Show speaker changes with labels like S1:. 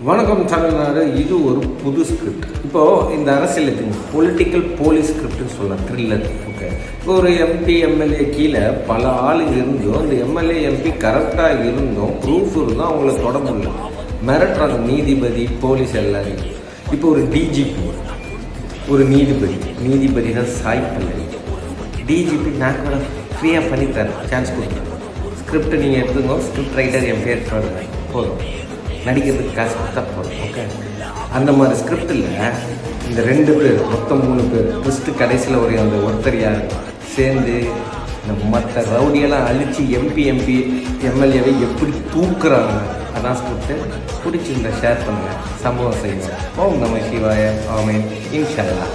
S1: வணக்கம் தமிழ்நாடு. இது ஒரு புது ஸ்கிரிப்ட். இப்போது இந்த அரசியல் பொலிட்டிக்கல் போலீஸ் ஸ்கிரிப்ட்னு சொல்லலாம், த்ரில்லர். ஓகே, இப்போ ஒரு எம்பி எம்எல்ஏ கீழே பல ஆள் இருந்தும் அந்த எம்எல்ஏ எம்பி கரெக்டாக இருந்தும் ப்ரூஃப் இருந்தும் அவங்கள தொட முடியல, மிரட்டுறாங்க நீதிபதி போலீஸ் எல்லாரையும். இப்போ ஒரு டிஜிபி, ஒரு நீதிபதி தான் சாய் பல்லவி. டிஜிபி நான் கூட ஃப்ரீயாக பண்ணித்தரேன், சான்ஸ் கொடுக்குறேன், ஸ்கிரிப்ட் நீங்கள் எடுத்துக்கோ, ஸ்கிரிப்ட் ரைட்டர் என் பேர் சொல்லுங்க, போதும், நடிக்கிறதுக்கு காசு கொடுத்தா போதும். ஓகே, அந்த மாதிரி ஸ்கிரிப்டில் இந்த 2 பேர் மொத்தம் 3 பேர் ட்விஸ்ட்டு கடைசியில் ஒரு அந்த ஒருத்தர் யார் சேர்ந்து இந்த மற்ற ரவுடியெல்லாம் அழித்து எம்பி எம்எல்ஏவை எப்படி தூக்குறாங்க, அதான் ஸ்கிரிப்டு. பிடிச்சிருந்தா ஷேர் பண்ணுங்கள், சம்பவம் செய்யுங்க. ஓம் நம சிவாய. ஆமென். இன்ஷா அல்லாஹ்.